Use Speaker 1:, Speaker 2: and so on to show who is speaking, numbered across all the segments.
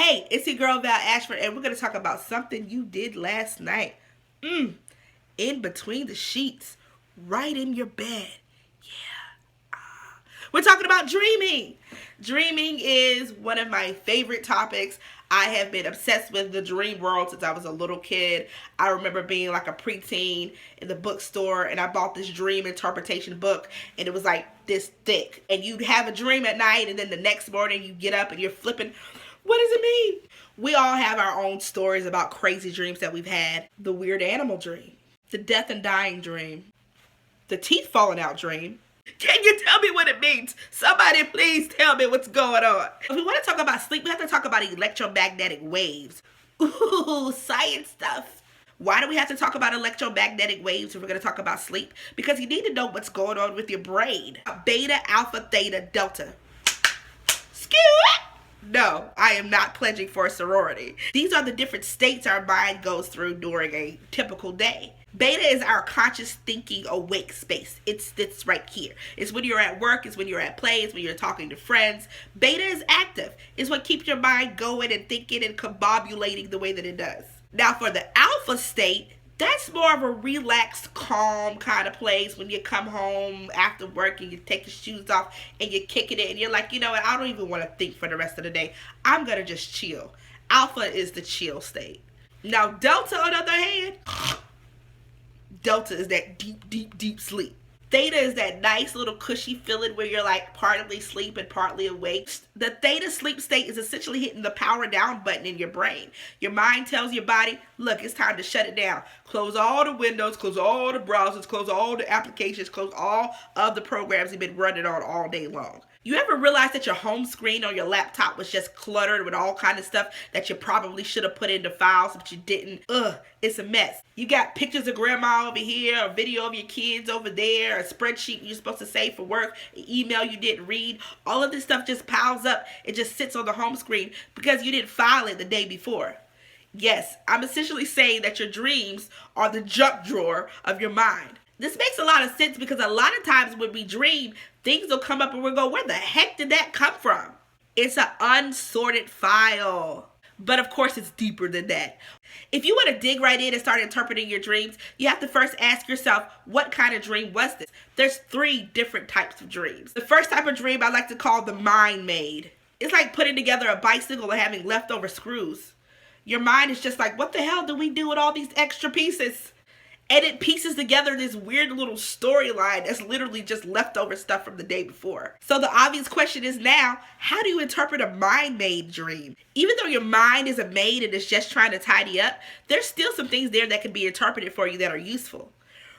Speaker 1: Hey, it's your girl Val Ashford, and we're going to talk about something you did last night. In between the sheets, right in your bed. We're talking about dreaming. Dreaming is one of my favorite topics. I have been obsessed with the dream world since I was a little kid. I remember being like a preteen in the bookstore, and I bought this dream interpretation book, and it was like this thick. And you'd have a dream at night, and then the next morning you get up and you're flipping. What does it mean? We all have our own stories about crazy dreams that we've had. The weird animal dream, the death and dying dream, the teeth falling out dream. Can you tell me what it means? Somebody please tell me what's going on. If we want to talk about sleep, we have to talk about electromagnetic waves. Ooh, science stuff. Why do we have to talk about electromagnetic waves if we're going to talk about sleep? Because you need to know what's going on with your brain. Beta, alpha, theta, delta. Skew it! No, I am not pledging for a sorority. These are the different states our mind goes through during a typical day. Beta is our conscious thinking awake space. It's right here. It's when you're at work, it's when you're at play, it's when you're talking to friends. Beta is active. It's what keeps your mind going and thinking and combobulating the way that it does. Now for the alpha state, that's more of a relaxed, calm kind of place when you come home after work and you take your shoes off and you're kicking it and you're like, you know what, I don't even want to think for the rest of the day. I'm going to just chill. Alpha is the chill state. Now delta, on the other hand, delta is that deep, deep, deep sleep. Theta is that nice little cushy feeling where you're like partly asleep and partly awake. The theta sleep state is essentially hitting the power down button in your brain. Your mind tells your body, look, it's time to shut it down. Close all the windows, close all the browsers, close all the applications, close all of the programs you've been running on all day long. You ever realize that your home screen on your laptop was just cluttered with all kind of stuff that you probably should have put into files, but you didn't? It's a mess. You got pictures of grandma over here, a video of your kids over there, a spreadsheet you're supposed to save for work, an email you didn't read. All of this stuff just piles up. It just sits on the home screen because you didn't file it the day before. Yes, I'm essentially saying that your dreams are the junk drawer of your mind. This makes a lot of sense because a lot of times when we dream, things will come up and we'll go, where the heck did that come from? It's an unsorted file. But of course, it's deeper than that. If you want to dig right in and start interpreting your dreams, you have to first ask yourself, what kind of dream was this? There's 3 different types of dreams. The first type of dream I like to call the Mind Maid. It's like putting together a bicycle and having leftover screws. Your mind is just like, what the hell do we do with all these extra pieces? And it pieces together this weird little storyline that's literally just leftover stuff from the day before. So the obvious question is now, how do you interpret a mind maid dream? Even though your mind is a maid and is just trying to tidy up, there's still some things there that can be interpreted for you that are useful.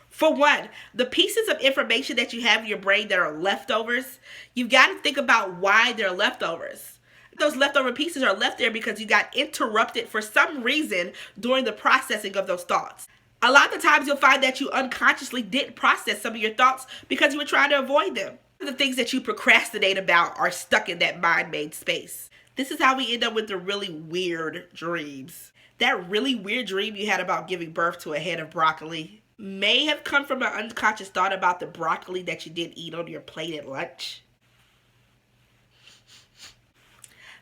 Speaker 1: For one, the pieces of information that you have in your brain that are leftovers, you've got to think about why they're leftovers. Those leftover pieces are left there because you got interrupted for some reason during the processing of those thoughts. A lot of the times you'll find that you unconsciously didn't process some of your thoughts because you were trying to avoid them. The things that you procrastinate about are stuck in that mind-made space. This is how we end up with the really weird dreams. That really weird dream you had about giving birth to a head of broccoli may have come from an unconscious thought about the broccoli that you didn't eat on your plate at lunch.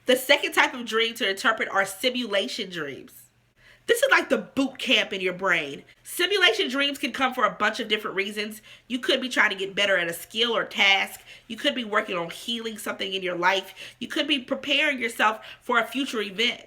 Speaker 1: The second type of dream to interpret are simulation dreams. This is like the boot camp in your brain. Simulation dreams can come for a bunch of different reasons. You could be trying to get better at a skill or task. You could be working on healing something in your life. You could be preparing yourself for a future event.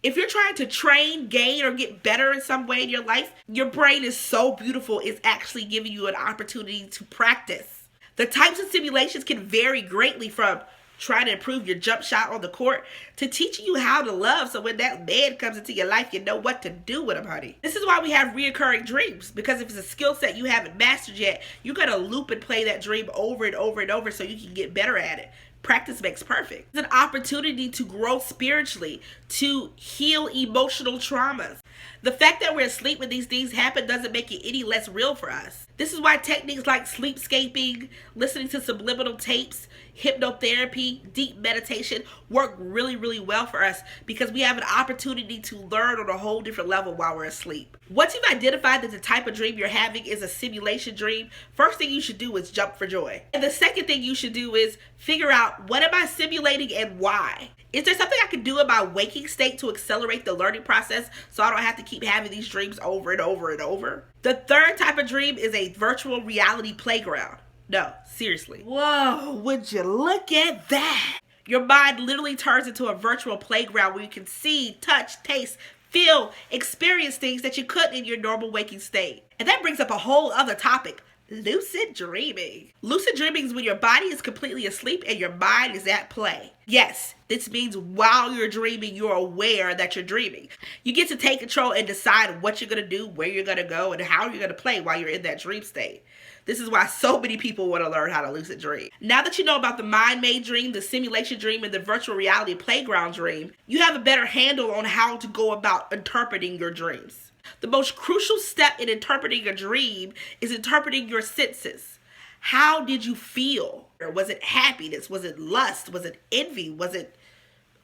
Speaker 1: If you're trying to train, gain, or get better in some way in your life, your brain is so beautiful, it's actually giving you an opportunity to practice. The types of simulations can vary greatly from trying to improve your jump shot on the court to teaching you how to love so when that man comes into your life, you know what to do with him, honey. This is why we have reoccurring dreams, because if it's a skill set you haven't mastered yet, you're going to loop and play that dream over and over and over so you can get better at it. Practice makes perfect. It's an opportunity to grow spiritually, to heal emotional traumas. The fact that we're asleep when these things happen doesn't make it any less real for us. This is why techniques like sleepscaping, listening to subliminal tapes, hypnotherapy, deep meditation work really, really well for us because we have an opportunity to learn on a whole different level while we're asleep. Once you've identified that the type of dream you're having is a simulation dream, first thing you should do is jump for joy. And the second thing you should do is figure out, what am I simulating and why? Is there something I can do in my waking state to accelerate the learning process so I don't have to keep having these dreams over and over and over? The third type of dream is a virtual reality playground. No, seriously. Whoa, would you look at that? Your mind literally turns into a virtual playground where you can see, touch, taste, feel, experience things that you couldn't in your normal waking state. And that brings up a whole other topic. Lucid dreaming. Lucid dreaming is when your body is completely asleep and your mind is at play. Yes, this means while you're dreaming, you're aware that you're dreaming. You get to take control and decide what you're going to do, where you're going to go, and how you're going to play while you're in that dream state. This is why so many people want to learn how to lucid dream. Now that you know about the Mind Maid Dream, the simulation dream, and the virtual reality playground dream, you have a better handle on how to go about interpreting your dreams. The most crucial step in interpreting a dream is interpreting your senses. How did you feel? Was it happiness? Was it lust? Was it envy? Was it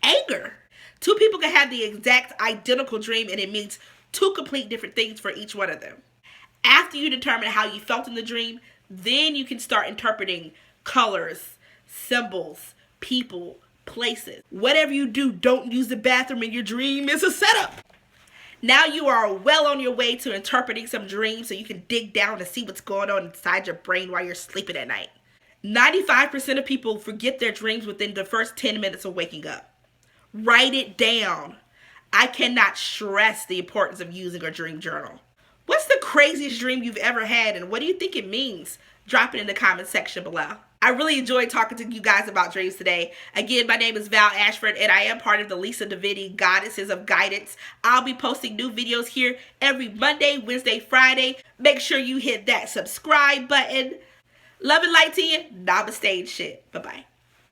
Speaker 1: anger? Two people can have the exact identical dream and it means two complete different things for each one of them. After you determine how you felt in the dream, then you can start interpreting colors, symbols, people, places. Whatever you do, don't use the bathroom in your dream. It's a setup. Now you are well on your way to interpreting some dreams so you can dig down to see what's going on inside your brain while you're sleeping at night. 95% of people forget their dreams within the first 10 minutes of waking up. Write it down. I cannot stress the importance of using a dream journal. What's the craziest dream you've ever had and what do you think it means? Drop it in the comment section below. I really enjoyed talking to you guys about dreams today. Again, my name is Val Ashford and I am part of the Lisa Divinity Goddesses of Guidance. I'll be posting new videos here every Monday, Wednesday, Friday. Make sure you hit that subscribe button. Love and light to you. Namaste and shit. Bye-bye.